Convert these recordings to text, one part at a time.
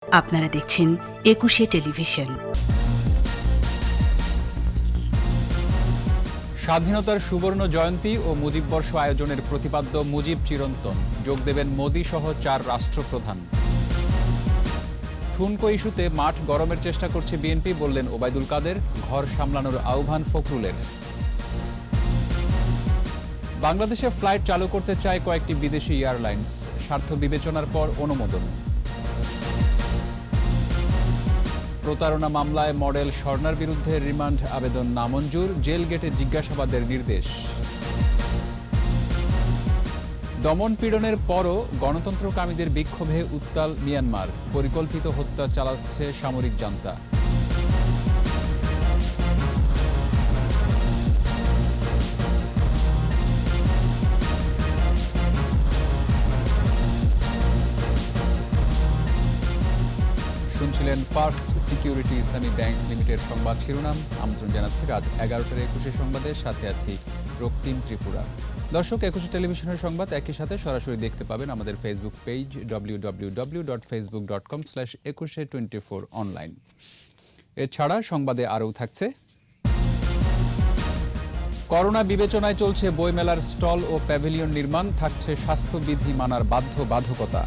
আপনারা দেখছেন একুশে টেলিভিশন। স্বাধীনতার সুবর্ণ জয়ন্তী ও মুজিববর্ষ আয়োজনের প্রতিপাদ্য মুজিব চিরন্তন। যোগ দেবেন মোদি সহ 4 রাষ্ট্রপ্রধান। ঠুনকো ইস্যুতে মাঠ গরমের চেষ্টা করছে বিএনপি, বললেন ওবায়দুল কাদের। ঘর সামলানোর আহ্বান ফখরুলের। বাংলাদেশে ফ্লাইট চালু করতে চায় কয়েকটি বিদেশি এয়ারলাইন্স, স্বার্থ বিবেচনার পর অনুমোদন। প্রতারণা মামলায় মডেল স্বর্ণার বিরুদ্ধে রিমান্ড আবেদন নামঞ্জুর, জেল গেটে জিজ্ঞাসাবাদের নির্দেশ। দমন পীড়নের পরও গণতন্ত্রকামীদের বিক্ষোভে উত্তাল মিয়ানমার, পরিকল্পিত হত্যা চালাচ্ছে সামরিক জান্তা। শুনছিলেন ফার্স্ট সিকিউরিটি ইসলামী ব্যাংক লিমিটেড সংবাদ শিরোনাম। আমন্ত্রণ জানাচ্ছি রাত 11টার একুশে সংবাদের সাথে আছি রক্তিম ত্রিপুরা। দর্শক, একুশে টেলিভিশনের সংবাদ একই সাথে সরাসরি দেখতে পাবেন আমাদের ফেসবুক পেজ www.facebook.com/2124 অনলাইন। এছাড়া সংবাদে আরও থাকছে, করোনা বিবেচনায় চলছে বইমেলার স্টল ও প্যাভিলিয়ন নির্মাণ, থাকছে স্বাস্থ্যবিধি মানার বাধ্যবাধকতা।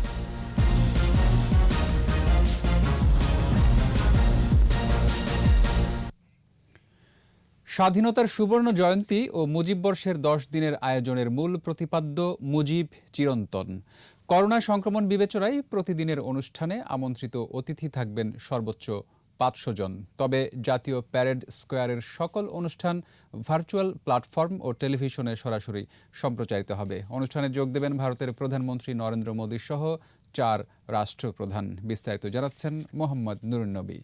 স্বাধীনতার সুবর্ণ জয়ন্তী ও মুজিববর্ষের 10 দিনের আয়োজনের মূল প্রতিপাদ্য মুজিব চিরন্তন। করোনা সংক্রমণ বিবেচনায় প্রতিদিনের অনুষ্ঠানে আমন্ত্রিত অতিথি থাকবেন সর্বোচ্চ 500 জন। তবে জাতীয় প্যারেড স্কোয়ারের সকল অনুষ্ঠান ভার্চুয়াল প্ল্যাটফর্ম ও টেলিভিশনে সরাসরি সম্প্রচারিত হবে। অনুষ্ঠানে যোগ দেবেন ভারতের প্রধানমন্ত্রী নরেন্দ্র মোদী সহ 4 রাষ্ট্রপ্রধান। বিস্তারিত জানাচ্ছেন মোহাম্মদ নুরুন্নবী।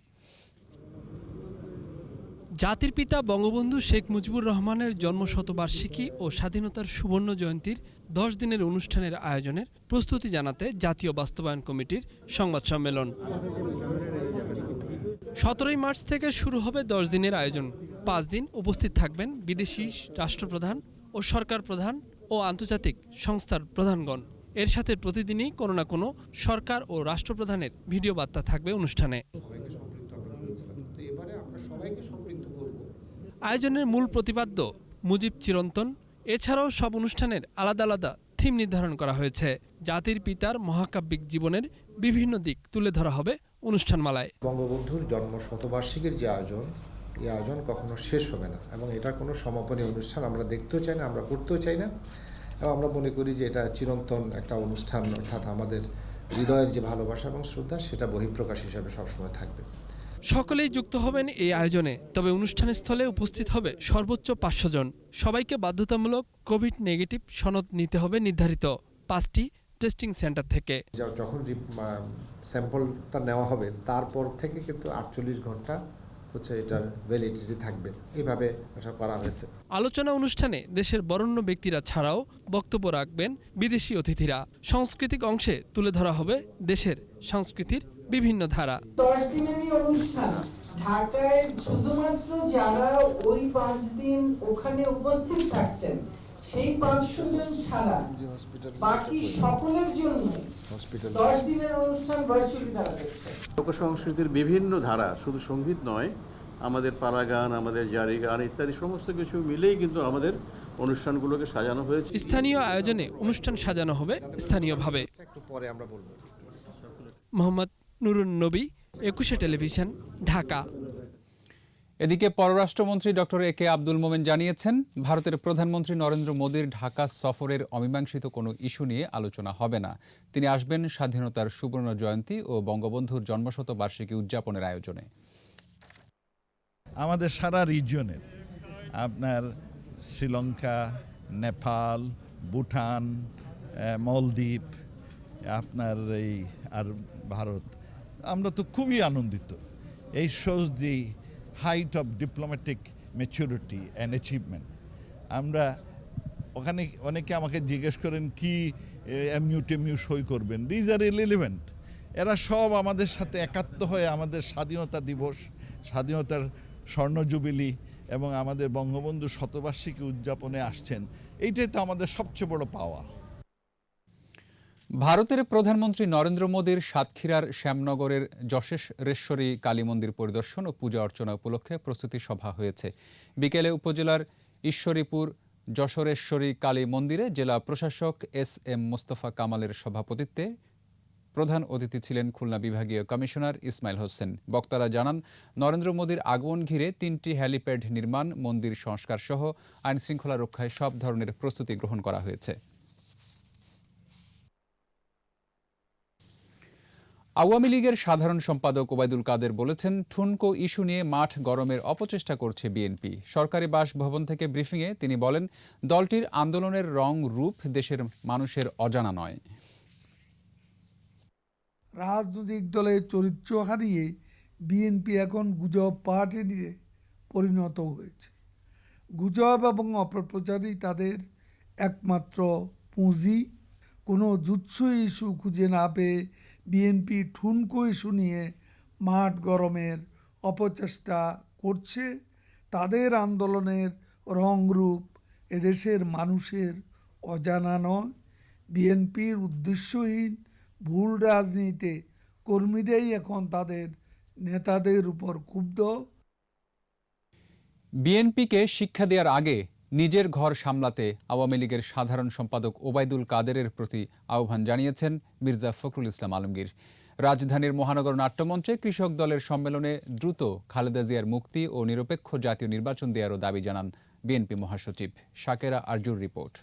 জাতির পিতা বঙ্গবন্ধু শেখ মুজিবুর রহমানের জন্মশতবার্ষিকী ও স্বাধীনতার সুবর্ণ জয়ন্তীর 10 দিনের অনুষ্ঠানের আয়োজনের প্রস্তুতি জানাতে জাতীয় বাস্তবায়ন কমিটির সংবাদ সম্মেলন। 17 মার্চ থেকে শুরু হবে 10 দিনের আয়োজন। 5 দিন উপস্থিত থাকবেন বিদেশি রাষ্ট্রপ্রধান ও সরকার প্রধান ও আন্তর্জাতিক সংস্থার প্রধানগণ। এর সাথে প্রতিদিনই কোনো না কোনো সরকার ও রাষ্ট্রপ্রধানের ভিডিও বার্তা থাকবে অনুষ্ঠানে। আয়োজনের মূল প্রতিপাদ্য মুজিব চিরন্তন। এছাড়াও সব অনুষ্ঠানের আলাদা আলাদা থিম নির্ধারণ করা হয়েছে। জাতির পিতার মহাকাব্যিক জীবনের বিভিন্ন দিক তুলে ধরা হবে অনুষ্ঠানমালায়। বঙ্গবন্ধুর জন্ম শতবার্ষিকীর যে আয়োজন, এই আয়োজন কখনো শেষ হবে না এবং এটা কোনো সমাপনী অনুষ্ঠান আমরা দেখতেও চাই না, আমরা করতেও চাই না। এবং আমরা মনে করি যে এটা চিরন্তন একটা অনুষ্ঠান, অর্থাৎ আমাদের হৃদয়ের যে ভালোবাসা এবং শ্রদ্ধা সেটা বহিঃপ্রকাশ হিসাবে সবসময় থাকবে। সকলেই যুক্ত হবেন এই আয়োজনে। তবে অনুষ্ঠান স্থলে উপস্থিত হবে সর্বোচ্চ 500 জন। সবাইকে বাধ্যতামূলক কোভিড নেগেটিভ সনদ নিতে হবে নির্ধারিত 5টি টেস্টিং সেন্টার থেকে। যখন স্যাম্পলটা নেওয়া হবে তারপর থেকে কিন্তু 48 ঘন্টা হচ্ছে এটার ভ্যালিডিটি থাকবে, এইভাবে আশা করা হয়েছে। আলোচনা অনুষ্ঠানে দেশের বরেণ্য ব্যক্তিরা ছাড়াও বক্তব্য রাখবেন বিদেশি অতিথিরা। সাংস্কৃতিক অংশে তুলে ধরা হবে দেশের সংস্কৃতির বিভিন্ন ধারা। 10 দিনেরই অনুষ্ঠান ঢাকায় শুধুমাত্র যারা ওই 5 দিন ওখানে উপস্থিত থাকছেন সেই 500 জন ছাড়া বাকি সকলের জন্য 10 দিনের অনুষ্ঠান ভার্চুয়ালি তারা দেখছে। লোকসংস্কৃতির বিভিন্ন ধারা, শুধু সঙ্গীত নয়, আমাদের পালা গান, আমাদের জারি গান ইত্যাদি সমস্ত কিছু মিলেই কিন্তু আমাদের অনুষ্ঠানগুলোকে সাজানো হয়েছে। স্থানীয় আয়োজনে অনুষ্ঠান সাজানো হবে স্থানীয়ভাবে। একটু পরে আমরা বলবো। মোহাম্মদ নুরুন্নবী, একুশে টেলিভিশন, ঢাকা। এদিকে পররাষ্ট্রমন্ত্রী ডক্টর এ কে আব্দুল মোমেন জানিয়েছেন, ভারতের প্রধানমন্ত্রী নরেন্দ্র মোদীর ঢাকা সফরের অমীমাংসিত কোনো ইস্যু নিয়ে আলোচনা হবে না। তিনি আসবেন স্বাধীনতার সুবর্ণ জয়ন্তী ও বঙ্গবন্ধুর জন্মশতবার্ষিকী উদযাপনের আয়োজনে। আমাদের সারা রিজিয়নের, আপনার শ্রীলঙ্কা, নেপাল, ভুটান, মলদ্বীপ, আপনার এই আর ভারত, আমরা তো খুবই আনন্দিত। এই shows the height of diplomatic maturity and achievement. আমরা ওখানে অনেকে আমাকে জিজ্ঞেস করেন কি এমইউ টেমইউ সই করবেন। These are irrelevant. এরা সব আমাদের সাথে একাত্ম হয়ে আমাদের স্বাধীনতা দিবস, স্বাধীনতার স্বর্ণ জুবিলি এবং আমাদের বঙ্গবন্ধু শতবার্ষিকী উদযাপনে আসছেন। এইটাই তো আমাদের সবচেয়ে বড় পাওয়া। ভারতের প্রধানমন্ত্রী নরেন্দ্র মোদীর সাতক্ষীরার শ্যামনগরের যশেশ্বরী কালী মন্দির পরিদর্শন ও পূজা অর্চনা উপলক্ষে প্রস্তুতি সভা হয়েছে। বিকেলে উপজেলার ঈশ্বরীপুর যশোরেশ্বরী কালী মন্দিরে জেলা প্রশাসক এস.এম. মোস্তফা কামালের সভাপতিত্বে প্রধান অতিথি ছিলেন খুলনা বিভাগীয় কমিশনার ইসমাইল হোসেন। বক্তারা জানান, নরেন্দ্র মোদীর আগমন ঘিরে 3টি হেলিপ্যাড নির্মাণ, মন্দির সংস্কার সহ আইনশৃঙ্খলা রক্ষায় সব ধরনের প্রস্তুতি গ্রহণ করা হয়েছে। আওয়ামী লীগের সাধারণ সম্পাদক ওবায়দুল কাদের বলেছেন, ঠুনকো ইস্যু নিয়ে মাঠ গরমের অপচেষ্টা করছে বিএনপি। সরকারি বাসভবন থেকে ব্রিফিংয়ে তিনি বলেন, দলটির আন্দোলনের রং রূপ দেশের মানুষের অজানা নয়। রাজনৈতিক দলের চরিত্র হারিয়ে বিএনপি এখন গুজব পার্টিতে পরিণত হয়েছে। গুজব এবং অপপ্রচারই তাদের একমাত্র পুঁজি। কোনো জুৎসু ইস্যু খুঁজে না পেয়ে বিএনপি ঠুনকো ইস্যু নিয়ে মাঠ গরমের অপচেষ্টা করছে। তাদের আন্দোলনের রংরূপ এদেশের মানুষের অজানা নয়। বিএনপির উদ্দেশ্যহীন ভুল রাজনীতিতে কর্মীরাই এখন তাদের নেতাদের উপর ক্ষুব্ধ। বিএনপিকে শিক্ষা দেওয়ার আগে নিজের ঘর সামলাতে আওয়ামী লীগের সাধারণ সম্পাদক ওবায়দুল কাদেরের প্রতি আহ্বান জানিয়েছেন মির্জা ফখরুল ইসলাম আলমগীর। রাজধানীর মহানগর নাট্যমঞ্চে কৃষক দলের সম্মেলনে দ্রুত খালেদা জিয়ার মুক্তি ও নিরপেক্ষ জাতীয় নির্বাচন দেওয়ারও দাবি জানান বিএনপি মহাসচিব। শাকেরা আরজুর রিপোর্ট।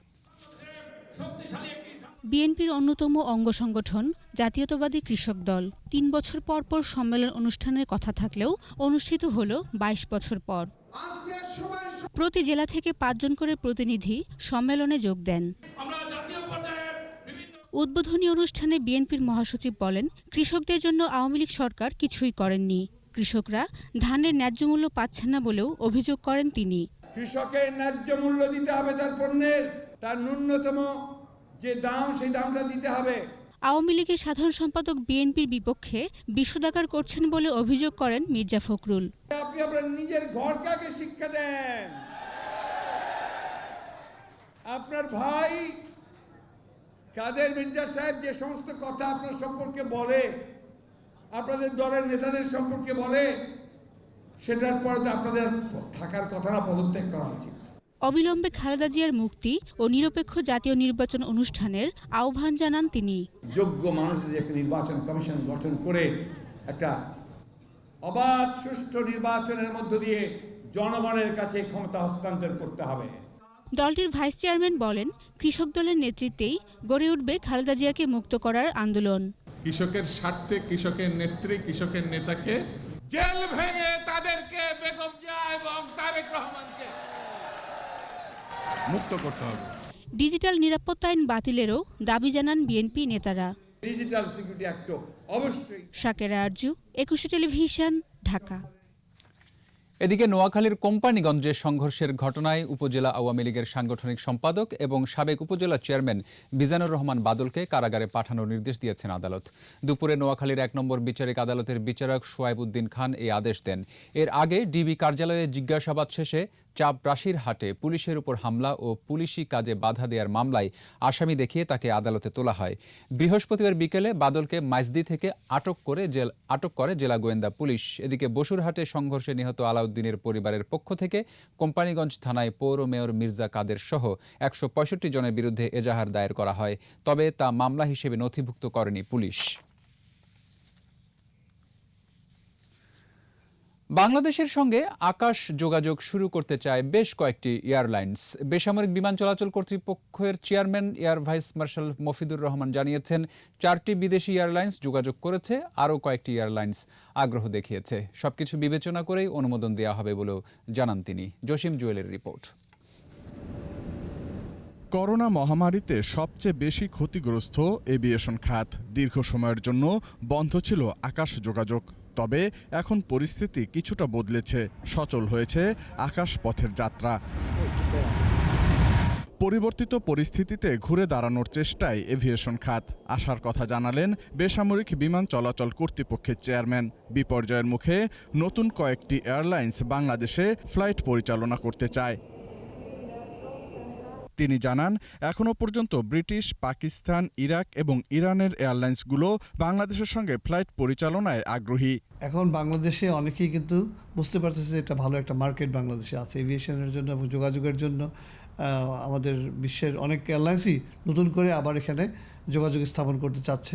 বিএনপির অন্যতম অঙ্গ সংগঠন জাতীয়তাবাদী কৃষক দল ৩ বছর পর পর সম্মেলন অনুষ্ঠানের কথা থাকলেও অনুষ্ঠিত হলো ২২ বছর পর। প্রতি জেলা থেকে ৫ জন করে প্রতিনিধি সম্মেলনে যোগ দেন। উদ্বোধনী অনুষ্ঠানে বিএনপির মহাসচিব বলেন, কৃষকদের জন্য আওয়ামী লীগ সরকার কিছুই করেননি। কৃষকরা ধানের ন্যায্য মূল্য পাচ্ছেন না বলেও অভিযোগ করেন তিনি। কৃষকের ন্যায্য মূল্য দিতে হবে, তার পণ্যের তার ন্যূনতম যে দাম সেই দামটা দিতে হবে। আওয়ামী লীগের সাধারণ সম্পাদক বিএনপির বিপক্ষে বিষোদাগার করছেন বলে অভিযোগ করেন মির্জা ফখরুল। আপনি আপনার নিজের ঘরকে আগে শিক্ষা দেন। আপনার ভাই কাদের মির্জা সাহেব যে সমস্ত কথা আপনার সম্পর্কে বলে, আপনাদের দলের নেতাদের সম্পর্কে বলে, সেটার পরে তো আপনাদের থাকার কথা না, পদত্যাগ করা উচিত। অবিলম্বে খালেদা জিয়ার মুক্তি ও নিরপেক্ষ জাতীয় নির্বাচন অনুষ্ঠানের আহ্বান জানান তিনি। যোগ্য মানুষদের একটা নির্বাচন কমিশন গঠন করে একটা অবাধ সুষ্ঠু নির্বাচনের মধ্য দিয়ে জনগণের কাছে ক্ষমতা হস্তান্তর করতে হবে। দলটির ভাইস চেয়ারম্যান বলেন, কৃষক দলের নেতৃত্বেই গড়ে উঠবে খালেদা জিয়াকে মুক্ত করার আন্দোলন। কৃষকের স্বার্থে কৃষকের নেত্রী, কৃষকের নেতাকে জেল ভেঙে তাদেরকে বেগম জিয়া এবং তারেক রহমানকে মুক্ত করতে হবে। ডিজিটাল নিরাপত্তা আইন বাতিলেরও দাবি জানান বিএনপি নেতারা। ডিজিটাল সিকিউরিটি অ্যাক্ট অবশ্যই। শাকেরা আরজু, ২১ টেলিভিশন, ঢাকা। এদিকে নোয়াখালীর কোম্পানিগঞ্জে সংঘর্ষের ঘটনায় উপজেলা আওয়ামী লীগের সাংগঠনিক সম্পাদক এবং সাবেক উপজেলা চেয়ারম্যান বিজানুর রহমান বাদলকে কারাগারে পাঠানোর নির্দেশ দিয়েছেন আদালত। দুপুরে নোয়াখালীর ১ নম্বর বিচারিক আদালতের বিচারক সোয়াইব উদ্দিন খান এই আদেশ দেন। এর আগে ডিবি কার্যালয়ে জিজ্ঞাসাবাদ শেষে চাপরাশির হাটে পুলিশের উপর হামলা ও পুলিশি কাজে বাধা দেওয়ার মামলায় আসামি দেখিয়ে তাকে আদালতে তোলা হয়। বৃহস্পতিবার বিকেলে বাদলকে মাইজদি থেকে আটক করে জেলা গোয়েন্দা পুলিশ। এদিকে বসুরহাটে সংঘর্ষে নিহত আলাউদ্দিনের পরিবারের পক্ষ থেকে কোম্পানিগঞ্জ থানায় পৌর মেয়র মির্জা কাদের সহ ১৬৫ জনের বিরুদ্ধে এজাহার দায়ের করা হয়, তবে তা মামলা হিসেবে নথিভুক্ত করেনি পুলিশ। বাংলাদেশের সঙ্গে আকাশ যোগাযোগ শুরু করতে চায় বেশ কয়েকটি এয়ারলাইন্স। বেসামরিক বিমান চলাচল কর্তৃপক্ষের chairman air vice marshal Mofidur Rahman জানিয়েছেন, 4টি বিদেশি এয়ারলাইন্স যোগাযোগ করেছে, আরও কয়েকটি এয়ারলাইন্স আগ্রহ দেখিয়েছে। সবকিছু বিবেচনা করেই অনুমোদন দেওয়া হবে বলেও জানান তিনি। জসিম জুয়েলের রিপোর্ট। করোনা মহামারীতে সবচেয়ে বেশি ক্ষতিগ্রস্ত এভিয়েশন খাত। দীর্ঘ সময়ের জন্য বন্ধ ছিল আকাশ যোগাযোগ। তবে এখন পরিস্থিতি কিছুটা বদলেছে, সচল হয়েছে আকাশপথের যাত্রা। পরিবর্তিত পরিস্থিতিতে ঘুরে দাঁড়ানোর চেষ্টায় এভিয়েশন খাত। আশার কথা জানালেন বেসামরিক বিমান চলাচল কর্তৃপক্ষের চেয়ারম্যান। বিপর্যয়ের মুখে নতুন কয়েকটি এয়ারলাইন্স বাংলাদেশে ফ্লাইট পরিচালনা করতে চায়। তিনি জানান, এখনও পর্যন্ত ব্রিটিশ, পাকিস্তান, ইরাক এবং ইরানের এয়ারলাইন্সগুলো বাংলাদেশের সঙ্গে ফ্লাইট পরিচালনায় আগ্রহী। এখন বাংলাদেশে অনেকেই কিন্তু বুঝতে পারতেছে যে এটা ভালো একটা মার্কেট বাংলাদেশে আছে এভিয়েশনের জন্য এবং যোগাযোগের জন্য। আমাদের বিশ্বের অনেক এয়ারলাইন্সই নতুন করে আবার এখানে যোগাযোগ স্থাপন করতে চাচ্ছে,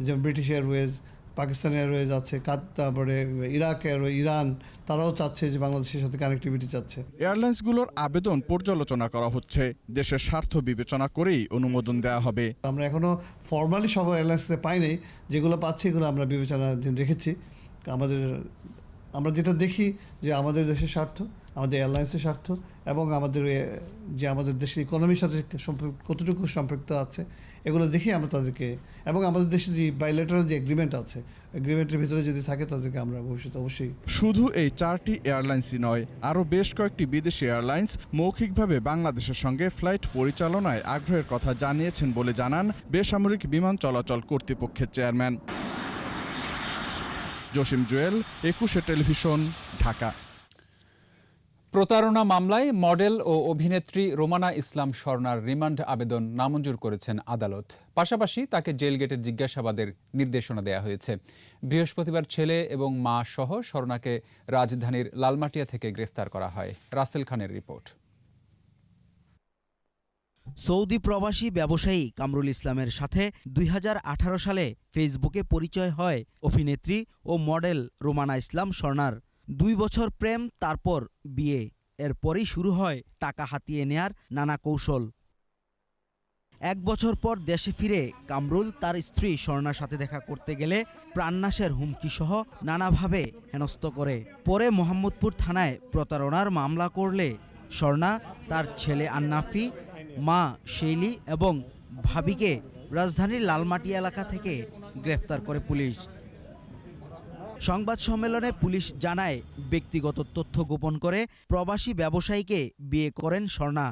যেমন ব্রিটিশ এয়ারওয়েজ, পাকিস্তান এয়ারওয়েজ আছে, তারপরে ইরাক এয়ারওয়েজ, ইরান, তারাও চাচ্ছে যে বাংলাদেশের সাথে কানেক্টিভিটি চাচ্ছে। এয়ারলাইন্সগুলোর আবেদন পর্যালোচনা করা হচ্ছে, দেশের স্বার্থ বিবেচনা করেই অনুমোদন দেওয়া হবে। আমরা এখনও ফর্মালি সব এয়ারলাইন্সে পাই নাই, যেগুলো পাচ্ছি এগুলো আমরা বিবেচনাধীন রেখেছি। আমরা যেটা দেখি যে আমাদের দেশের স্বার্থ, আমাদের এয়ারলাইন্সের স্বার্থ এবং আমাদের দেশের ইকোনমির সাথে কতটুকু সম্পৃক্ত আছে এগুলো দেখি আমরা তাদেরকে, এবং আমাদের দেশে যে বাইলেটারাল যে এগ্রিমেন্ট আছে, এগ্রিমেন্টের ভিতরে যদি থাকে তাদেরকে আমরা ভবিষ্যতে অবশ্যই। শুধু এই 4টি এয়ারলাইন্সই নয়, আরও বেশ কয়েকটি বিদেশি এয়ারলাইন্স মৌখিকভাবে বাংলাদেশের সঙ্গে ফ্লাইট পরিচালনায় আগ্রহের কথা জানিয়েছেন বলে জানান বেসামরিক বিমান চলাচল কর্তৃপক্ষের চেয়ারম্যান। জসিম জুয়েল, 21 টেলিভিশন, ঢাকা। প্রতারণা মামলায় মডেল ও অভিনেত্রী রোমানা ইসলাম স্বর্ণার রিমান্ড আবেদন নামঞ্জুর করেছেন আদালত। পাশাপাশি তাকে জেল গেটে জিজ্ঞাসাবাদের নির্দেশনা দেওয়া হয়েছে। বৃহস্পতিবার ছেলে এবং মা সহ স্বর্ণাকে রাজধানীর লালমাটিয়া থেকে গ্রেফতার করা হয়। রাসেল খানের রিপোর্ট। সৌদি প্রবাসী ব্যবসায়ী কামরুল ইসলামের সাথে 2018 সালে ফেসবুকে পরিচয় হয় অভিনেত্রী ও মডেল রোমানা ইসলাম স্বর্ণার। 2 বছর প্রেম, তারপর বিয়ে। এরপরই শুরু হয় টাকা হাতিয়ে নেয়ার নানা কৌশল। 1 বছর পর দেশে ফিরে কামরুল তার স্ত্রী স্বর্ণার সাথে দেখা করতে গেলে প্রাণনাশের হুমকি সহ নানাভাবে হেনস্থ করে। পরে মোহাম্মদপুর থানায় প্রতারণার মামলা করলে স্বর্ণা, তার ছেলে আন্নাফি, মা শেইলি এবং ভাবিকে রাজধানীর লালমাটিয়া এলাকা থেকে গ্রেফতার করে পুলিশ। সংবাদ সম্মেলনে পুলিশ জানায়, ব্যক্তিগত তথ্য গোপন করে প্রবাসী ব্যবসায়ীকে বিয়ে করেন স্বর্ণা।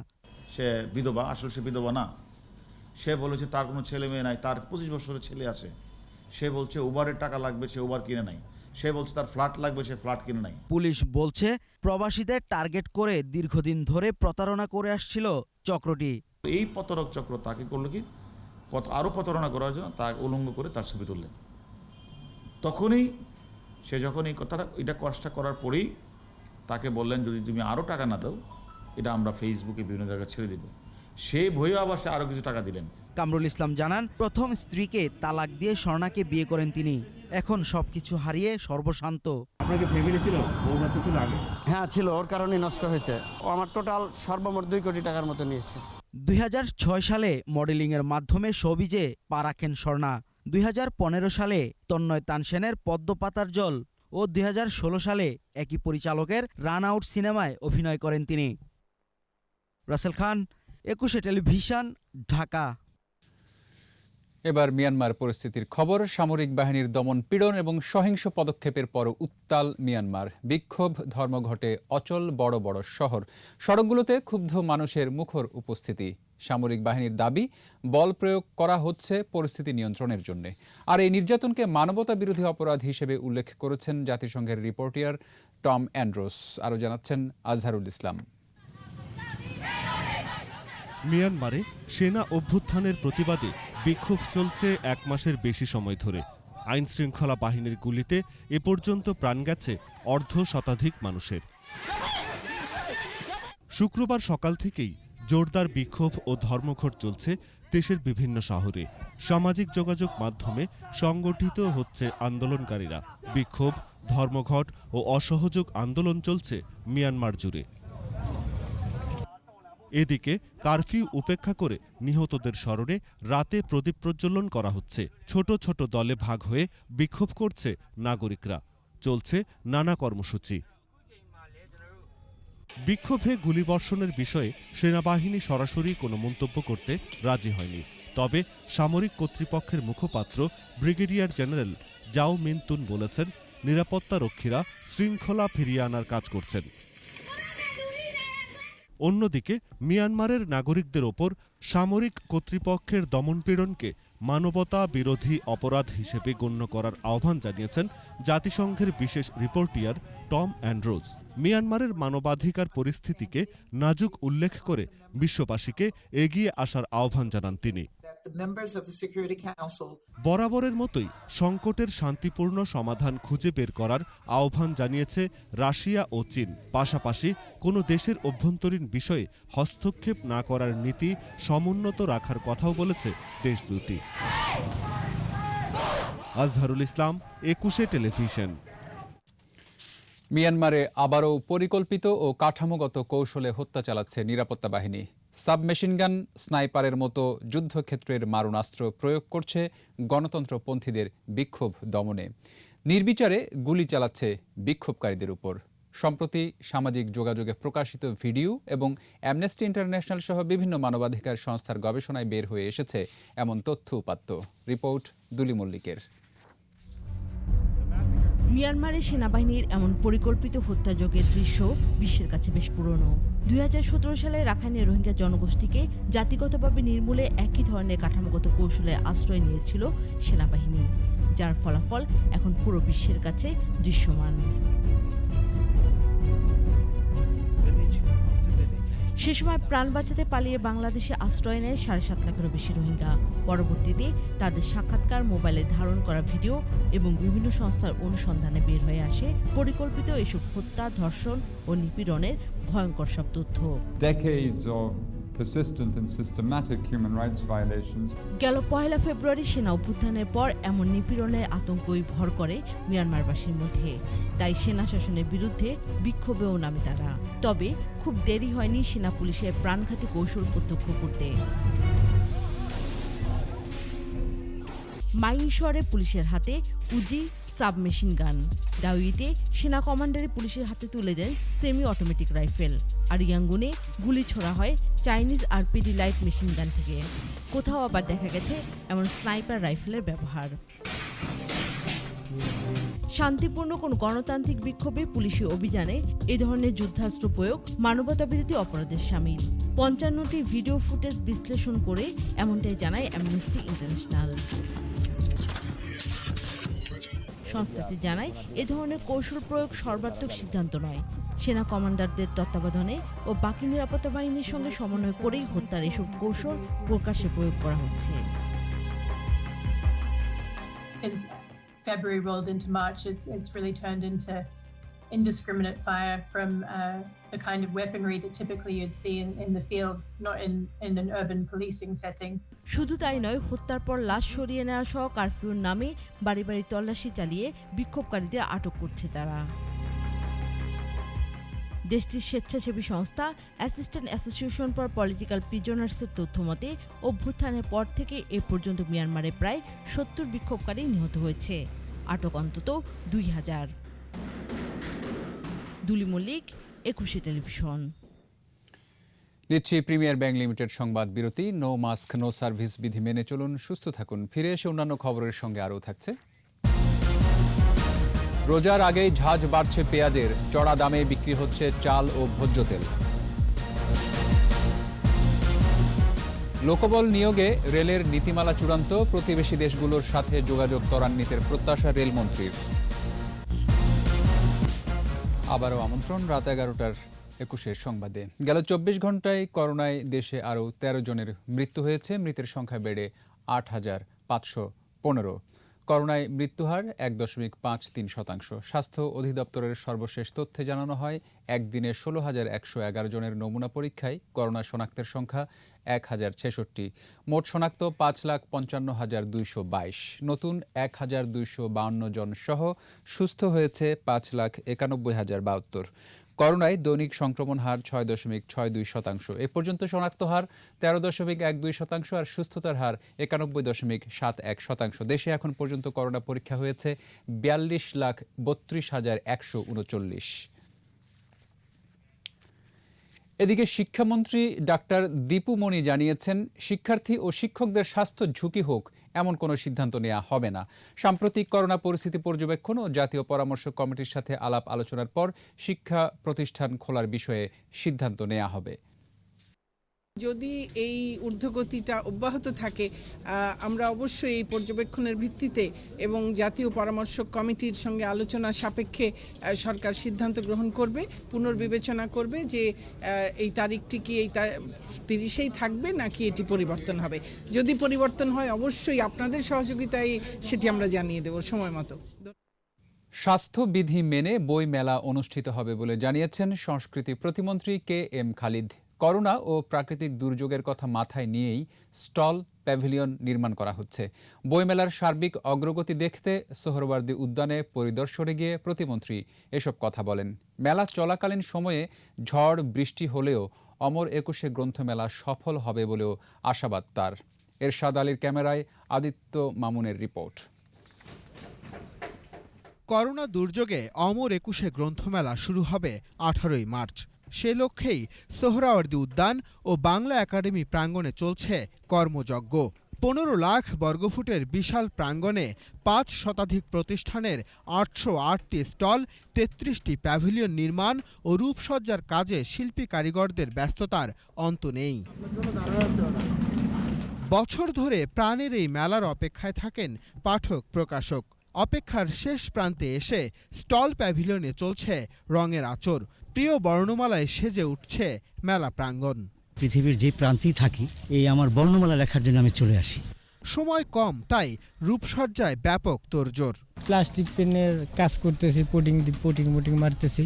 সে বিধবা, আসলে সে বিধবা না। সে বলেছে তার কোনো ছেলে মেয়ে নাই, তার 25 বছরের ছেলে আছে। সে বলছে উবারের টাকা লাগবে, সে উবার কিনে নাই। সে বলছে তার ফ্ল্যাট লাগবে, সে ফ্ল্যাট কিনে নাই। পুলিশ বলছে, প্রবাসীদের টার্গেট করে দীর্ঘদিন ধরে প্রতারণা করে আসছিল চক্রটি। এই প্রতারক চক্র তাকে করলো কি, আরও প্রতারণা করার জন্য তাকে উলঙ্গ করে তার ছবি তুললেন। তখনই সে যখন এই কথাটা কাজটা করার পরেই তাকে বললেন, যদি তুমি আরও টাকা না দাও, এটা আমরা ফেসবুকে বিভিন্ন জায়গায় ছেড়ে দেব। সেই ভয়ে আবার সে আরও কিছু টাকা দিলেন। কামরুল ইসলাম জানান, প্রথম স্ত্রীকে তালাক দিয়ে স্বর্ণাকে বিয়ে করেন তিনি। এখন সবকিছু হারিয়ে সর্বশান্ত। আপনাকে ফ্যামিলি ছিল, বউ বাচ্চা ছিল আগে? হ্যাঁ ছিল, ওর কারণে নষ্ট হয়েছে। ও আমার টোটাল সর্বমোট 2 কোটি টাকার মতো নিয়েছে। 2006 সালে মডেলিংয়ের মাধ্যমে শোবিজে পা রাখেন স্বর্ণা। 2015 সালে তন্ময় তানসেনের পদ্মপাতার জল ও 2016 সালে একই পরিচালকের রান আউট সিনেমায় অভিনয় করেন তিনি। রাসেল খান, 21 টেলিভিশন, ঢাকা। এবার মিয়ানমার পরিস্থিতির খবর। সামরিক বাহিনীর দমন পীড়ন এবং সহিংস পদক্ষেপের পর উত্তাল মিয়ানমার। বিক্ষোভ, ধর্মঘটে অচল বড় বড় শহর। সড়কগুলোতে ক্ষুব্ধ মানুষের মুখর উপস্থিতি। সামরিক বাহিনীর দাবি, বল প্রয়োগ করা হচ্ছে পরিস্থিতি নিয়ন্ত্রণের জন্য। আর এই নির্যাতনকে মানবতা বিরোধী অপরাধ হিসেবে উল্লেখ করেছেন জাতিসংঘের রিপোর্টার টম অ্যান্ড্রোস। আরও জানাচ্ছেন আজহারুল ইসলাম। মিয়ানমারে সেনা অভ্যুত্থানের প্রতিবাদে বিক্ষোভ চলছে 1 মাসের বেশি সময় ধরে। আইন শৃঙ্খলা বাহিনীর গুলিতে এ পর্যন্ত প্রাণ গেছে 1/2 শতাধিক মানুষের। শুক্রবার সকাল থেকেই জোরদার বিক্ষোভ ও ধর্মঘট চলছে দেশের বিভিন্ন শহরে। সামাজিক যোগাযোগ মাধ্যমে সংগঠিত হচ্ছে আন্দোলনকারীরা। বিক্ষোভ, ধর্মঘট ও অসহযোগ আন্দোলন চলছে মিয়ানমার জুড়ে। এদিকে কারফিউ উপেক্ষা করে নিহতদের স্মরণে রাতে প্রদীপ প্রজ্বলন করা হচ্ছে। ছোট ছোট দলে ভাগ হয়ে বিক্ষোভ করছে নাগরিকরা। চলছে নানা কর্মসূচি। বিক্ষোভে গুলিবর্ষণের বিষয়ে সেনাবাহিনী সরাসরি কোনো মন্তব্য করতে রাজি হয়নি। তবে সামরিক কর্তৃপক্ষের মুখপাত্র ব্রিগেডিয়ার জেনারেল জাও মিনতুন বলেছেন, নিরাপত্তারক্ষীরা শৃঙ্খলা ফিরিয়ে আনার কাজ করছেন। অন্যদিকে মিয়ানমারের নাগরিকদের ওপর সামরিক কর্তৃপক্ষের দমনপীড়নকে মানবতা বিরোধী অপরাধ হিসেবে গণ্য করার আহ্বান জানিয়েছেন জাতিসংঘের বিশেষ রিপোর্টিয়ার টম অ্যান্ড্রুজ। মিয়ানমারের মানবাধিকার পরিস্থিতিকে নাজুক উল্লেখ করে বিশ্ববাসীকে এগিয়ে আসার আহ্বান জানান তিনি। বরাবরের মতোই সংকটের শান্তিপূর্ণ সমাধান খুঁজে বের করার আহ্বান জানিয়েছে রাশিয়া ও চীন। পাশাপাশি কোনো দেশের অভ্যন্তরীণ বিষয়ে হস্তক্ষেপ না করার নীতি সমুন্নত রাখার কথাও বলেছে দেশ দুটি। আজহারুল ইসলাম, 21 টেলিভিশন। মিয়ানমারে আবারও পরিকল্পিত ও কাঠামোগত কৌশলে হত্যা চালাচ্ছে নিরাপত্তা বাহিনী। সাবমেশিনগান, স্নাইপারের মতো যুদ্ধক্ষেত্রের মারণাস্ত্র প্রয়োগ করছে গণতন্ত্রপন্থীদের বিক্ষোভ দমনে। নির্বিচারে গুলি চালাচ্ছে বিক্ষোভকারীদের উপর। সম্প্রতি সামাজিক যোগাযোগে প্রকাশিত ভিডিও এবং অ্যামনেস্টি ইন্টারন্যাশনাল সহ বিভিন্ন মানবাধিকার সংস্থার গবেষণায় বের হয়ে এসেছে এমন তথ্য উপাত্ত। রিপোর্ট দুলি মল্লিকের। মিয়ানমারের সেনাবাহিনীর এমন পরিকল্পিত হত্যাযজ্ঞের দৃশ্য বিশ্বের কাছে বেশ পুরনো। 2017 সালে রাখাইনের রোহিঙ্গা জনগোষ্ঠীকে জাতিগতভাবে নির্মূলে একই ধরনের কাঠামোগত কৌশলে আশ্রয় নিয়েছিল সেনাবাহিনী, যার ফলাফল এখন পুরো বিশ্বের কাছে দৃশ্যমান। সে সময় প্রাণ বাঁচাতে পালিয়ে বাংলাদেশে আশ্রয় নেয় 7.5 লাখেরও বেশি রোহিঙ্গা। পরবর্তীতে তাদের সাক্ষাৎকার, মোবাইলে ধারণ করা ভিডিও এবং বিভিন্ন সংস্থার অনুসন্ধানে বের হয়ে আসে পরিকল্পিত এসব হত্যা, ধর্ষণ ও নিপীড়নের ভয়ঙ্কর সব তথ্য। গেল 1 ফেব্রুয়ারি সেনা অভ্যুত্থানের পর এমন নিপীড়নের আতঙ্কই ভর করে মিয়ানমারবাসীর মধ্যে। তাই সেনা শাসনের বিরুদ্ধে বিক্ষোভেও নামে তারা। তবে খুব দেরি হয়নি সেনা পুলিশের প্রাণঘাতী কৌশল প্রত্যক্ষ করতে। মাইনশরে পুলিশের হাতে উজি সাবমেশিন গান, দাউইতে সেনা কমান্ডারে পুলিশের হাতে তুলে দেন সেমি অটোমেটিক রাইফেল, আর ইয়াঙ্গুনে গুলি ছোড়া হয় Chinese RPD light machine gun থেকে। কোথাও আবার দেখা গেছে এমন স্নাইপার রাইফেলের ব্যবহার। শান্তিপূর্ণ কোন গণতান্ত্রিক বিক্ষোভে পুলিশি অভিযানে এ ধরনের যুদ্ধাস্ত্র প্রয়োগ মানবতাবিরোধী অপরাধের শামিল। 55টি ভিডিও ফুটেজ বিশ্লেষণ করে এমনটাই জানায় অ্যামনেস্টি ইন্টারন্যাশনাল। সংস্থাটি জানায়, এ ধরনের কৌশল প্রয়োগ সর্বাত্মক সিদ্ধান্ত নয়। সেনা কমান্ডারদের তত্ত্বাবধানে ও বাকি নিরাপত্তা বাহিনীর সঙ্গে সমন্বয় করেই হত্যার এসব কৌশল প্রকাশ্যে প্রয়োগ করা হচ্ছে। Since February rolled into March, it's really turned into indiscriminate fire from the kind of weaponry that typically you'd see in the field, not in an urban policing setting. শুধু তাই নয়, হত্যার পর লাশ সরিয়ে নেওয়া সহ কারফিউর নামে বাড়ি বাড়ি তল্লাশি চালিয়ে বিক্ষোভকারীদের আটক করছে তারা। দেশটির স্বেচ্ছাসেবী সংস্থা অ্যাসিস্ট্যান্ট অ্যাসোসিয়েশন ফর পলিটিক্যাল প্রিজনার্সের তথ্য মতে অভ্যুত্থানের পর থেকে এ পর্যন্ত মিয়ানমারে প্রায় 70 বিক্ষোভকারী নিহত হয়েছে, আটক অন্তত 2000। দুলি মল্লিক, 21 টেলিভিশন। নিচ্ছি প্রিমিয়ার ব্যাংক লিমিটেড সংবাদ বিরতি। নো মাস্ক নো সার্ভিস বিধি মেনে চলুন, সুস্থ থাকুন। ফিরে এসে অন্যান্য খবরের সঙ্গে আরও থাকছে। রোজার আগেই ঝাঁজ বাড়ছে পেঁয়াজের, চড়া দামে বিক্রি হচ্ছে চাল ও ভোজ্য তেল। লোকবল নিয়োগে রেলের নীতিমালা চূড়ান্ত, প্রতিবেশী দেশগুলোর সাথে যোগাযোগ ত্বরান্বিতের প্রত্যাশা রেলমন্ত্রীর। আবারও আমন্ত্রণ রাত 11টার 21 সংবাদে। গেল 24 ঘন্টায় করোনায় দেশে আরও 13 জনের মৃত্যু হয়েছে, মৃতের সংখ্যা বেড়ে 8,515। করোনায় মৃত্যুহার 1.53%। স্বাস্থ্য অধিদপ্তরের সর্বশেষ তথ্যে জানানো হয়, একদিনে 16,111 জনের নমুনা পরীক্ষায় করোনা শনাক্তের সংখ্যা 1066। মোট শনাক্ত 5,55,222। নতুন 1,252 জন সহ সুস্থ হয়েছে 5,91,072। করোনায় দৈনিক সংক্রমণ হার 6.62%। এ পর্যন্ত শনাক্ত হার 13.12% আর সুস্থতার হার 91.71%। দেশে এখন পর্যন্ত করোনা পরীক্ষা হয়েছে 42,32,139। এদিকে শিক্ষামন্ত্রী ডাক্তার দীপু মনি জানিয়েছেন, শিক্ষার্থী ও শিক্ষকদের স্বাস্থ্য ঝুঁকি হোক এমন কোনো সিদ্ধান্ত নেওয়া হবে না। সাম্প্রতিক করোনা পরিস্থিতি পর্যবেক্ষণ ও জাতীয় পরামর্শ কমিটির সাথে আলাপ আলোচনার পর শিক্ষা প্রতিষ্ঠান খোলার বিষয়ে সিদ্ধান্ত নেওয়া হবে। যদি এই ঊর্ধ্বগতিটা অব্যাহত থাকে আমরা অবশ্যই এই পর্যবেক্ষণের ভিত্তিতে এবং জাতীয় পরামর্শ কমিটির সঙ্গে আলোচনা সাপেক্ষে সরকার সিদ্ধান্ত গ্রহণ করবে, পুনর্বিবেচনা করবে যে এই তারিখটি কি এই 30-এই থাকবে নাকি এটি পরিবর্তন হবে। যদি পরিবর্তন হয় অবশ্যই আপনাদের সহযোগিতায় সেটি আমরা জানিয়ে দেব সময় মতো। স্বাস্থ্যবিধি মেনে বই মেলা অনুষ্ঠিত হবে বলে জানিয়েছেন সংস্কৃতি প্রতিমন্ত্রী KM খালিদ। করোনা ও প্রাকৃতিক দুর্যোগের কথা মাথায় নিয়েই স্টল প্যাভিলিয়ন নির্মাণ করা হচ্ছে। বইমেলার সার্বিক অগ্রগতি দেখতে সোহরাওয়ার্দী উদ্যানে পরিদর্শনে গিয়ে প্রতিমন্ত্রী এসব কথা বলেন। মেলা চলাকালীন সময়ে ঝড় বৃষ্টি হলেও অমর একুশে গ্রন্থমেলা সফল হবে বলেও আশাবাদ তার। এরশাদ আলীর ক্যামেরায় আদিত্য মামুনের রিপোর্ট। করোনা দুর্যোগে অমর একুশে গ্রন্থমেলা শুরু হবে 18ই মার্চ। সে লক্ষ্যেই সোহরাওয়ার্দী উদ্যান ও বাংলা একাডেমি প্রাঙ্গণে চলছে কর্মযজ্ঞ। 15 লাখ বর্গফুটের বিশাল প্রাঙ্গণে 5 শতাধিক প্রতিষ্ঠানের 808টি স্টল, 33টি প্যাভিলিয়ন নির্মাণ ও রূপসজ্জার কাজে শিল্পী কারিগরদের ব্যস্ততার অন্ত নেই। বছর ধরে প্রাণের এই মেলার অপেক্ষায় থাকেন পাঠক প্রকাশক। অপেক্ষার শেষ প্রান্তে এসে স্টল প্যাভিলিয়নে চলছে রঙের আঁচড়। প্রিয় বর্ণমালায় সেজে উঠছে মেলা প্রাঙ্গণ। পৃথিবীর যে প্রান্তেই থাকি, এই আমার বর্ণমালা লেখার জন্য আমি চলে আসি। সময় কম, তাই রূপসজ্জায় ব্যাপক তোড়জোড়। প্লাস্টিক পেনের কাজ করতেছি, পুটিং মারতেছি,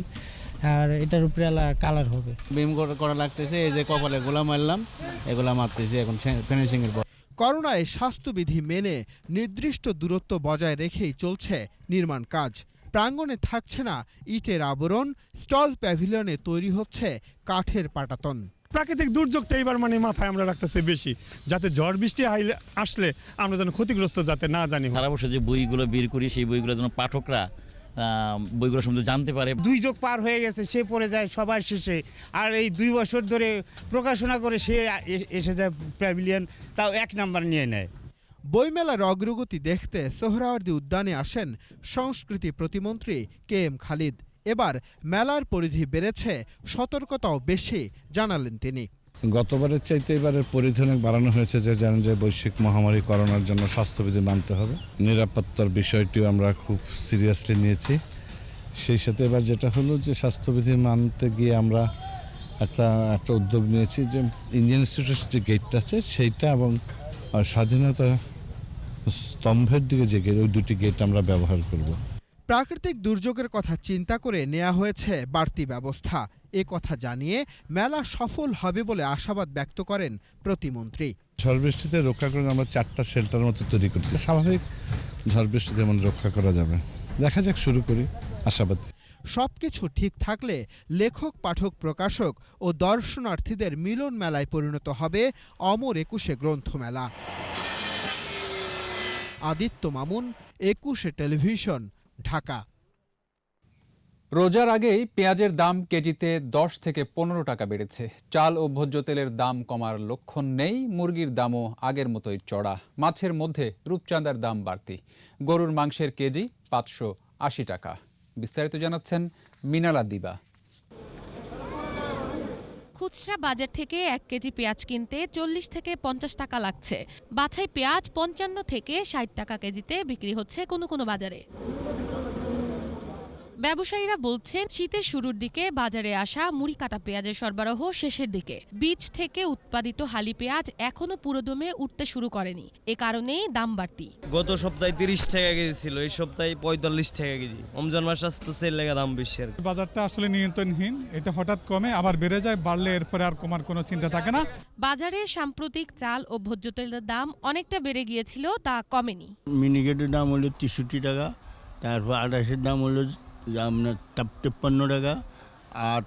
আর এটার উপরে কালার হবে। বিম করা লাগতেছে, এই যে কপালে গোলা মারলাম, এগুলা মারতেছি এখন ফিনিশিং এর পর। করোনায় স্বাস্থ্যবিধি মেনে নির্দিষ্ট দূরত্ব বজায় রেখেই চলছে নির্মাণ কাজ। প্রাঙ্গণে থাকছে না ইটের আবরণ, স্টল প্যাভিলিয়নে তৈরি হচ্ছে কাঠের পাটাতন। প্রাকৃতিক দুর্যোগটা এবার মাথায় আমরা রাখতেছি বেশি, যাতে ঝড় বৃষ্টি আসলে আমরা যেন ক্ষতিগ্রস্ত যাতে না জানি। সারা বছর যে বইগুলো বের করি সেই বইগুলো যেন পাঠকরা বইগুলো সম্বন্ধে জানতে পারে। দুর্যোগ পার হয়ে গেছে, সে পড়ে যায় সবার শেষে, আর এই 2 বছর ধরে প্রকাশনা করে সে এসে যায় প্যাভিলিয়ন, তাও 1 নাম্বার নিয়ে নেয়। বইমেলার অগ্রগতি দেখতে সোহরাওয়ার্দী উদ্যানে আসেন সংস্কৃতি প্রতিমন্ত্রী KM খালিদ। এবার মেলার পরিধি বেড়েছে, সতর্কতাও বেশি জানালেন তিনি। গতবারের চাইতে এবারের পরিধি অনেক বাড়ানো হয়েছে, যে জানেন যে বৈশ্বিক মহামারী করোনার জন্য স্বাস্থ্যবিধি মানতে হবে। নিরাপত্তার বিষয়টিও আমরা খুব সিরিয়াসলি নিয়েছি। সেই সাথে এবার যেটা হলো যে স্বাস্থ্যবিধি মানতে গিয়ে আমরা একটা উদ্যোগ নিয়েছি যে ইন্ডিয়ান ইনস্টিটিউটের যে গেটটা আছে সেইটা এবং স্বাধীনতা স্তম্ভের দিকে যে গেট, ওই 2টি গেট আমরা ব্যবহার করব। প্রাকৃতিক দুর্যোগের কথা চিন্তা করে নেওয়া হয়েছে বাড়তি ব্যবস্থা। এ কথা জানিয়ে মেলা সফল হবে বলে আশাবাদ ব্যক্ত করেন প্রতিমন্ত্রী। ঝড় বৃষ্টিতে রক্ষা করে আমরা 4টা শেল্টার মতো তৈরি করছি। স্বাভাবিক ঝড় বৃষ্টিতে যেমন রক্ষা করা যাবে, দেখা যাক, শুরু করি, আশাবাদ। সবকিছু ঠিক থাকলে লেখক, পাঠক, প্রকাশক ও দর্শনার্থীদের মিলন মেলায় পরিণত হবে অমর একুশে গ্রন্থমেলা। আদিত্য মামুন, একুশে টেলিভিশন, ঢাকা। রোজার আগেই পেঁয়াজের দাম কেজিতে 10 থেকে 15 টাকা বেড়েছে। চাল ও ভোজ্য তেলের দাম কমার লক্ষণ নেই। মুরগির দামও আগের মতোই চড়া। মাছের মধ্যে রূপচাঁদার দাম বাড়তি। গরুর মাংসের কেজি 580 টাকা। বিস্তারিত জানাচ্ছেন মিনালা দিবা। খুচরা বাজার থেকে 1 কেজি পেঁয়াজ কিনতে 40 থেকে 50 টাকা লাগছে। বাছাই পেঁয়াজ 55 থেকে 60 টাকা কেজিতে বিক্রি হচ্ছে কোনো কোনো বাজারে। ব্যবসায়ীরা বলছেন, শীতের শুরুর দিকে বাজারে আসা মুড়ি কাটা পেঁয়াজের সরবরাহ শেষের দিকে। বীজ থেকে উৎপাদিত হালি পেঁয়াজ এখনো পুরোদমে উঠতে শুরু করেনি। এ কারণেই দাম বাড়তি। গত সপ্তাহে 30 টাকা কেজি ছিল, এই সপ্তাহে 45 টাকা কেজি। রমজান মাস আসতেছে, লেগে দাম বেশি। বাজারটা আসলে নিয়ন্ত্রণহীন, এটা হঠাৎ কমে আবার বেড়ে যায়, বাড়লে এরপরে আর কমার কোনো চিন্তা থাকে না। বাজারে সাম্প্রতিক চাল ও ভোজ্য তেলের দাম অনেকটা বেড়ে গিয়েছিল, তা কমেনি। মিনিকেটের দাম হলো 63 টাকা, তারপর 28-এর দাম হলো আপনার 53 টাকা, আর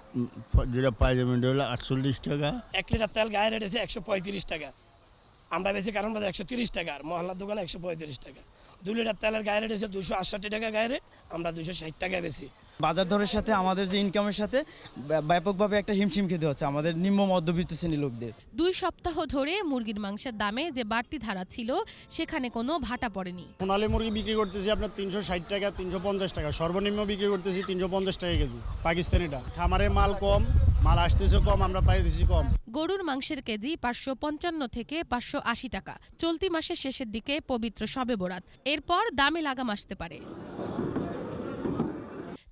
যেটা পায়জামেন্ট হলো 48 টাকা। 1 লিটার তেল গায়ে রেট আছে 135 টাকা, আমরা বেশি কারণ বাজার 130 টাকা, আর মহল্লার দোকানে 135 টাকা। 2 লিটার তেলের গায়ে রেট আছে 268 টাকা গায়ে রেট, আমরা 260 টাকা বেশি। বাজার দরের সাথে আমাদের যে ইনকামের সাথে ব্যাপকভাবে একটা হিমশিম খেতে হচ্ছে আমাদের নিম্ন মধ্যবিত্ত শ্রেণীর লোকদের। 2 সপ্তাহ ধরে মুরগির মাংসের দামে যে বাড়তি ধারা ছিল, সেখানে কোনো ভাটা পড়েনি। সোনালী মুরগি বিক্রি করতেছি আপনার 360 টাকা, 350 টাকা, সর্বনিম্ন বিক্রি করতেছি 350 টাকা কেজি পাকিস্তানিটা। খামারে মাল কম, মাল আসতেছে কম, আমরা পাইতেছি কম। গরুর মাংসের কেজি 555 থেকে 580 টাকা। চলতি মাসের শেষের দিকে পবিত্র শবে বরাত, এরপর দামে লাগাম আসতে পারে।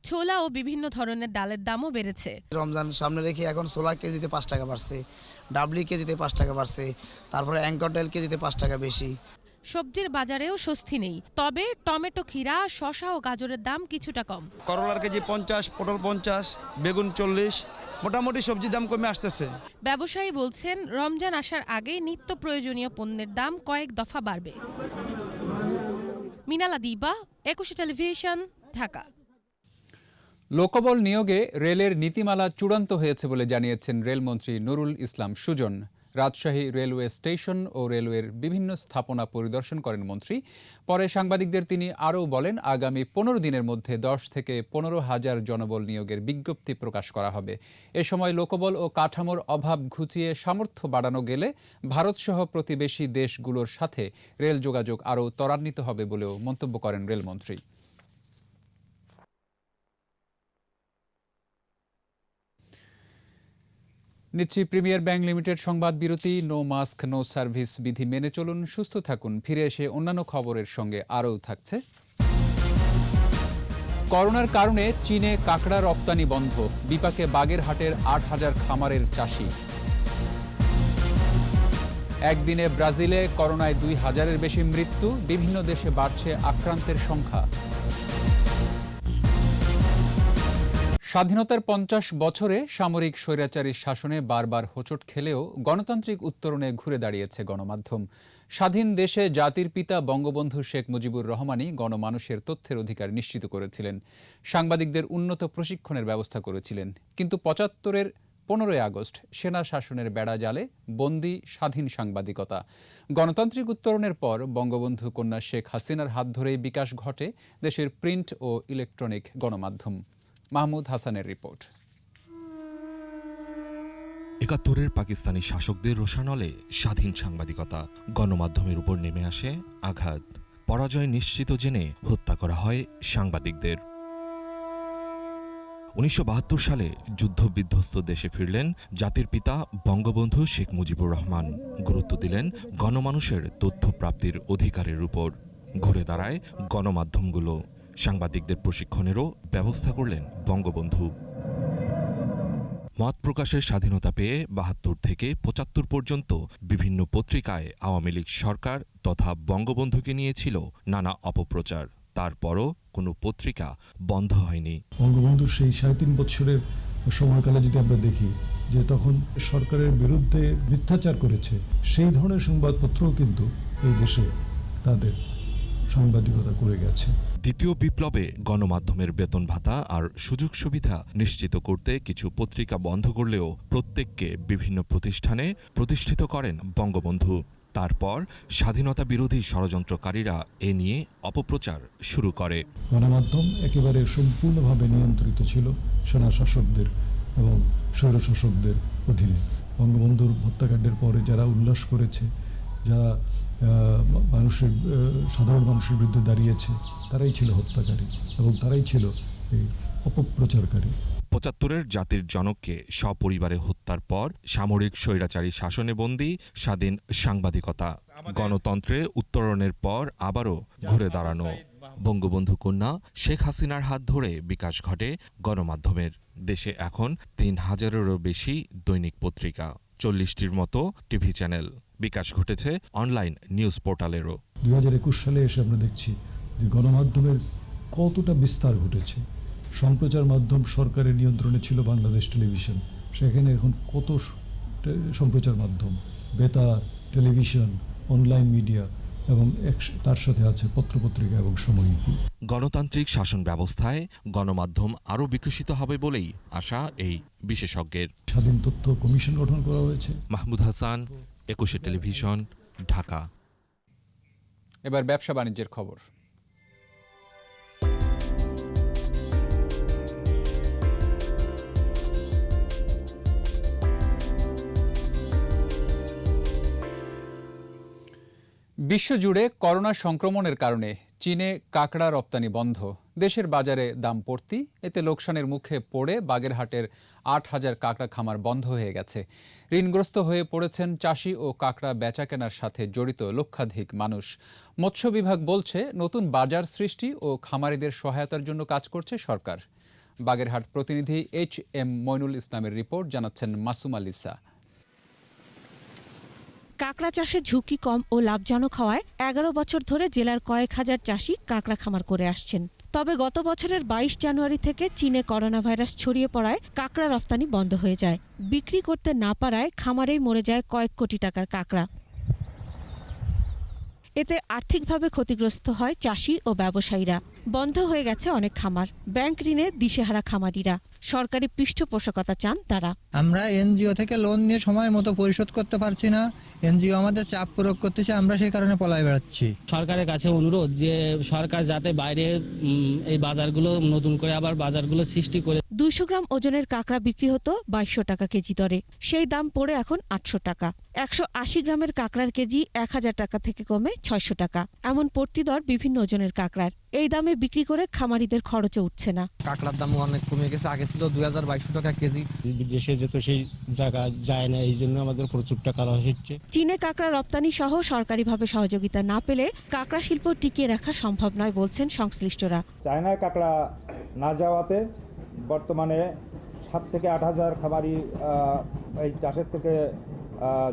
ছোলা ও বিভিন্ন ধরনের ডালের দামও বেড়েছে। রমজান সামনে রেখে এখন ছোলা কেজিতে 5 টাকা বাড়ছে, ডাবলি কেজিতে 5 টাকা বাড়ছে, তারপরে অ্যাঙ্কর ডাল কেজিতে 5 টাকা বেশি। সবজির বাজারেও স্বস্তি নেই, তবে টমেটো, ক্ষীরা, শসা ও গাজরের দাম কিছুটা কম। করলার কেজি 50, পটল 50, বেগুন 40, মোটামুটি সবজির দাম কমে আসতেছে। ব্যবসায়ী বলছেন, রমজান আসার আগে নিত্য প্রয়োজনীয় পণ্যের দাম কয়েক দফা বাড়বে। মিনালা দিবা, 21 টেলিভিশন, ঢাকা। লোকবল নিয়োগে রেলের নীতিমালা চূড়ান্ত হয়েছে বলে জানিয়েছেন রেলমন্ত্রী নুরুল ইসলাম সুজন। রাজশাহী রেলওয়ে স্টেশন ও রেলওয়ের বিভিন্ন স্থাপনা পরিদর্শন করেন মন্ত্রী। পরে সাংবাদিকদের তিনি আরও বলেন, আগামী 15 দিনের মধ্যে 10 থেকে 15,000 জনবল নিয়োগের বিজ্ঞপ্তি প্রকাশ করা হবে। এ সময় লোকবল ও কাঠামোর অভাব ঘুচিয়ে সামর্থ্য বাড়ানো গেলে ভারতসহ প্রতিবেশী দেশগুলোর সাথে রেল যোগাযোগ আরও ত্বরান্বিত হবে বলেও মন্তব্য করেন রেলমন্ত্রী। নিচ্ছি প্রিমিয়ার ব্যাংক লিমিটেড সংবাদ বিরতি। নো মাস্ক নো সার্ভিস বিধি মেনে চলুন, সুস্থ থাকুন। ফিরে এসে অন্যান্য খবরের সঙ্গে আরও থাকছে। করোনার কারণে চীনে কাঁকড়া রপ্তানি বন্ধ, বিপাকে বাগেরহাটের 8,000 খামারের চাষি। একদিনে ব্রাজিলে করোনায় 2,000-এর বেশি মৃত্যু, বিভিন্ন দেশে বাড়ছে আক্রান্তের সংখ্যা। স্বাধীনতার 50 বছরে সামরিক স্বৈরাচারী শাসনে বারবার হোঁচট খেলেও গণতান্ত্রিক উত্তরণে ঘুরে দাঁড়িয়েছে গণমাধ্যম। স্বাধীন দেশে জাতির পিতা বঙ্গবন্ধু শেখ মুজিবুর রহমানই গণমানুষের তথ্যের অধিকার নিশ্চিত করেছিলেন, সাংবাদিকদের উন্নত প্রশিক্ষণের ব্যবস্থা করেছিলেন। কিন্তু 75-এর 15ই আগস্ট সেনা শাসনের বেড়াজালে বন্দী স্বাধীন সাংবাদিকতা। গণতান্ত্রিক উত্তরণের পর বঙ্গবন্ধু কন্যা শেখ হাসিনার হাত ধরেই বিকাশ ঘটে দেশের প্রিন্ট ও ইলেকট্রনিক গণমাধ্যম। মাহমুদ হাসানের রিপোর্ট। ৭১-এর পাকিস্তানি শাসকদের রোষানলে স্বাধীন সাংবাদিকতা, গণমাধ্যমের উপর নেমে আসে আঘাত। পরাজয় নিশ্চিত জেনে হত্যা করা হয় সাংবাদিকদের। ১৯৭২ সালে যুদ্ধবিধ্বস্ত দেশে ফিরলেন জাতির পিতা বঙ্গবন্ধু শেখ মুজিবুর রহমান। গুরুত্ব দিলেন গণমানুষের তথ্য প্রাপ্তির অধিকারের উপর। ঘুরে দাঁড়ায় গণমাধ্যমগুলো। সাংবাদিকদের প্রশিক্ষণেরও ব্যবস্থা করলেন বঙ্গবন্ধু। মত প্রকাশের স্বাধীনতা পেয়ে ৭২ থেকে ৭৫ পর্যন্ত বিভিন্ন পত্রিকায় আওয়ামী লীগ সরকার তথা বঙ্গবন্ধুকে নিয়েছিল নানা অপপ্রচার। তারপরও কোনো পত্রিকা বন্ধ হয়নি। বঙ্গবন্ধুর সেই ৩.৫ বছরের সময়কালে যদি আমরা দেখি যে তখন সরকারের বিরুদ্ধে মিথ্যাচার করেছে, সেই ধরনের সংবাদপত্রও কিন্তু এই দেশে তাদের সাংবাদিকতা করে গেছে। দ্বিতীয় বিপ্লবে গণমাধ্যমের বেতন ভাতা আর সুযোগ সুবিধা নিশ্চিত করতে কিছু পত্রিকা বন্ধ করলেও প্রত্যেককে বিভিন্ন প্রতিষ্ঠানে প্রতিষ্ঠিত করেন বঙ্গবন্ধু। তারপর স্বাধীনতা বিরোধী ষড়যন্ত্রকারীরা এ নিয়ে অপপ্রচার শুরু করে। গণমাধ্যম একেবারে সম্পূর্ণভাবে নিয়ন্ত্রিত ছিল সেনা শাসকদের এবং স্বৈরশাসকদের অধীনে। বঙ্গবন্ধুর হত্যাকাণ্ডের পরে যারা উল্লাস করেছে, যারা সাধারণ মানুষের বিরুদ্ধে দাঁড়িয়েছে, তারাই ছিল হত্যাকারী এবং তারাই ছিল এই অপপ্রচারকারী। ৭৫-এর জাতির জনককে সপরিবারে হত্যার পর সামরিক স্বৈরাচারী শাসনে বন্দী স্বাধীন সাংবাদিকতা। গণতন্ত্রে উত্তরণের পর আবারও ঘুরে দাঁড়ানো। বঙ্গবন্ধু কন্যা শেখ হাসিনার হাত ধরে বিকাশ ঘটে গণমাধ্যমের। দেশে এখন ৩,০০০-এরও বেশি দৈনিক পত্রিকা, ৪০টির মতো টিভি চ্যানেল। বিকাশ ঘটেছে অনলাইন নিউজ পোর্টালেরও। ২০২১ সালে এসে আমরা দেখছি যে গণমাধ্যমের কতটা বিস্তার ঘটেছে। সম্প্রচার মাধ্যম সরকারের নিয়ন্ত্রণে ছিল বাংলাদেশ টেলিভিশন, সেখানে এখন কত সম্প্রচার মাধ্যম, বেতার, টেলিভিশন, অনলাইন মিডিয়া এবং তার সাথে আছে পত্রপত্রিকা এবং সাময়িকী। গণতান্ত্রিক শাসন ব্যবস্থায় গণমাধ্যম আরও বিকশিত হবে বলেই আশা এই বিশেষজ্ঞের। স্বাধীন তথ্য কমিশন গঠন করা হয়েছে। মাহমুদ হাসান, ২১ টেলিভিশন, ঢাকা। এবার ব্যবসা বাণিজ্যের খবর। বিশ্বজুড়ে করোনা সংক্রমণের কারণে চীনে কাঁকড়া রপ্তানি বন্ধ, দেশের বাজারে দাম পড়তি, এতে লোকসানের মুখে পড়ে বাগেরহাটের ৮,০০০ কাঁকড়া খামার বন্ধ হয়ে গেছে। ঋণগ্রস্ত হয়ে পড়েছেন চাষি ও কাঁকড়া বেচাকেনার সাথে জড়িত লক্ষাধিক মানুষ। মৎস্য বিভাগ বলছে নতুন বাজার সৃষ্টি ও খামারিদের সহায়তার জন্য কাজ করছে সরকার। বাগেরহাট প্রতিনিধি HM মইনুল ইসলামের রিপোর্ট, জানাচ্ছেন মাসুমা লিসা। কাঁকড়া চাষে ঝুঁকি কম ও লাভজনক হওয়ায় ১১ বছর ধরে জেলার কয়েক হাজার চাষি কাঁকড়া খামার করে আসছেন। তবে গত বছরের ২২ জানুয়ারি থেকে চীনে করোনা ভাইরাস ছড়িয়ে পড়ায় কাঁকড়া রপ্তানি বন্ধ হয়ে যায়। বিক্রি করতে না পারায় খামারেই মরে যায় কয়েক কোটি টাকার কাঁকড়া। এতে আর্থিকভাবে ক্ষতিগ্রস্ত হয় চাষি ও ব্যবসায়ীরা। বন্ধ হয়ে গেছে অনেক খামার, ব্যাংক ঋণে দিশেহারা খামারিরা। সরকারি পৃষ্ঠপোষকতা চান তারা। আমরা এনজিও থেকে লোন নিয়ে সময় মতো পরিশোধ করতে পারছি না, এনজিও আমাদের চাপ প্রয়োগ করতেছে, আমরা সেই কারণে পলায় বেড়াচ্ছি। সরকারের কাছে অনুরোধ যে সরকার যাতে বাইরে এই বাজারগুলো নতুন করে আবার বাজারগুলো সৃষ্টি করে। ২০০ গ্রাম ওজনের কাঁকড়া বিক্রি হতো ২২০০ টাকা কেজি দরে, সেই দাম পড়ে এখন ৮০০ টাকা। ১৮০ গ্রামের কাঁকড়ার কেজি ১,০০০ টাকা থেকে কমে ৬০০ টাকা। এমন পড়তি দর বিভিন্ন ওজনের কাঁকড়ার। এই দামে বিক্রি করে খামারিদের খরচে উঠছে না। কাঁকড়ার দাম অনেক কমে গেছে, আগে ছিল ২,২২০ টাকা কেজি। বিদেশে যেত সেই জায়গা যায় না, এই জন্য আমাদের প্রচুর টাকা লস হচ্ছে। চীনে কাঁকড়া রপ্তানি সহ সরকারিভাবে সহযোগিতা না পেলে কাঁকড়া শিল্প টিকিয়ে রাখা সম্ভব নয় বলছেন সংশ্লিষ্টরা। চায়নায় কাঁকড়া না যাওয়াতে বর্তমানে ৭ থেকে ৮,০০০ খামারি এই চাষের থেকে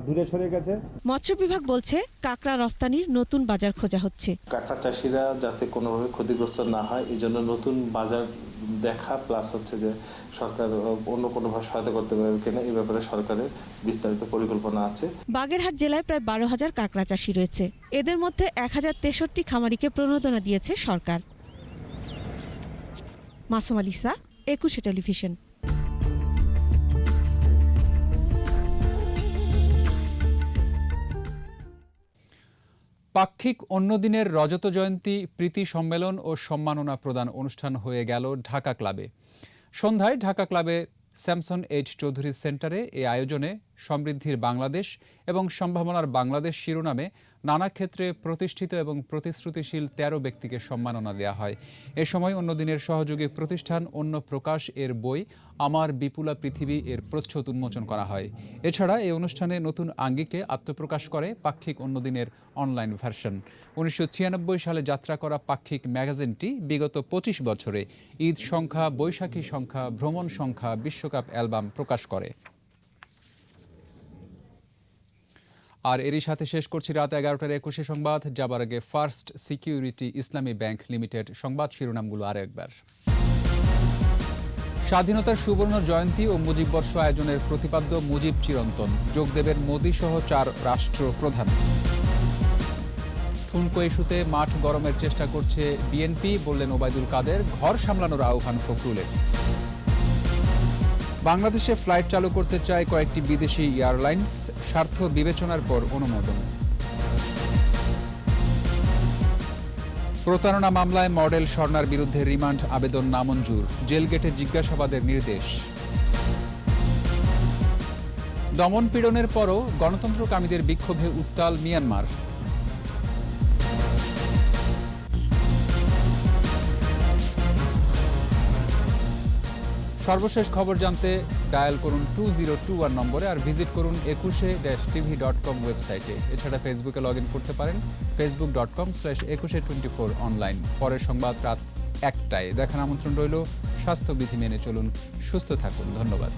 দূরে সরে গেছে। মৎস্য বিভাগ বলছে কাঁকড়া রপ্তানির নতুন বাজার খোঁজা হচ্ছে। কাঁকড়া চাষিরা যাতে কোনোভাবে ক্ষতিগ্রস্ত না হয় এই জন্য নতুন বাজার দেখা, প্লাস হচ্ছে যে সরকার অন্য কোনোভাবে সহায়তা করতে পারবে কিনা এই ব্যাপারে সরকারের বিস্তারিত পরিকল্পনা আছে। বাগেরহাট জেলায় প্রায় ১২,০০০ কাঁকড়া চাষি রয়েছে। এদের মধ্যে ১,০৬৩ খামারিকে প্রণোদনা দিয়েছে সরকার। মাসুমা লিসা, একুশে টেলিভিশন। পাক্ষিক অন্যদিনের রজত জয়ন্তী প্রীতি সম্মেলন ও সম্মাননা প্রদান অনুষ্ঠান হয়ে গেল ঢাকা ক্লাবে। সন্ধ্যায় ঢাকা ক্লাবে স্যামসন এইচ চৌধুরী সেন্টারে এই আয়োজনে সমৃদ্ধির বাংলাদেশ এবং সম্ভাবনার বাংলাদেশ শিরোনামে নানা ক্ষেত্রে প্রতিষ্ঠিত এবং প্রতিশ্রুতিশীল ১৩ ব্যক্তিকে সম্মাননা দেওয়া হয়। এ সময় অন্যদিনের সহযোগী প্রতিষ্ঠান অন্য প্রকাশ এর বই আমার বিপুলা পৃথিবী এর প্রচ্ছদ উন্মোচন করা হয়। এছাড়া এই অনুষ্ঠানে নতুন আঙ্গিকে আত্মপ্রকাশ করে পাক্ষিক অন্যদিনের অনলাইন ভার্সন। ১৯৯৬ সালে যাত্রা করা পাক্ষিক ম্যাগাজিনটি বিগত ২৫ বছরে ঈদ সংখ্যা, বৈশাখী সংখ্যা, ভ্রমণ সংখ্যা, বিশ্বকাপ অ্যালবাম প্রকাশ করে। আর এরই সাথে শেষ করছি রাত ১১টার ২১ সংবাদ। যাবার আগে ফার্স্ট সিকিউরিটি ইসলামী ব্যাংক লিমিটেড সংবাদ শিরোনামগুলো আরও একবার। স্বাধীনতার সুবর্ণ জয়ন্তী ও মুজিববর্ষ আয়োজনের প্রতিপাদ্য মুজিব চিরন্তন, যোগ দেবেন মোদি সহ ৪ রাষ্ট্রপ্রধান। ঠুনকো ইস্যুতে মাঠ গরমের চেষ্টা করছে বিএনপি, বললেন ওবায়দুল কাদের। ঘর সামলানোর আহ্বান ফখরুলের। বাংলাদেশে ফ্লাইট চালু করতে চায় কয়েকটি বিদেশি এয়ারলাইন্স, স্বার্থ বিবেচনার পর অনুমোদন। প্রতারণা মামলায় মডেল স্বর্ণার বিরুদ্ধে রিমান্ড আবেদন নামঞ্জুর, জেল গেটে জিজ্ঞাসাবাদের নির্দেশ। দমন পীড়নের পরও গণতন্ত্রকামীদের বিক্ষোভে উত্তাল মিয়ানমার। সর্বশেষ খবর জানতে ডায়াল করুন 2021 নম্বরে আর ভিজিট করুন ekushe-tv.com ওয়েবসাইটে। এছাড়া ফেসবুকে লগ ইন করতে পারেন facebook.com/ekushe24 অনলাইন। পরের সংবাদ রাত ১টায় দেখার আমন্ত্রণ রইল। স্বাস্থ্যবিধি মেনে চলুন, সুস্থ থাকুন। ধন্যবাদ।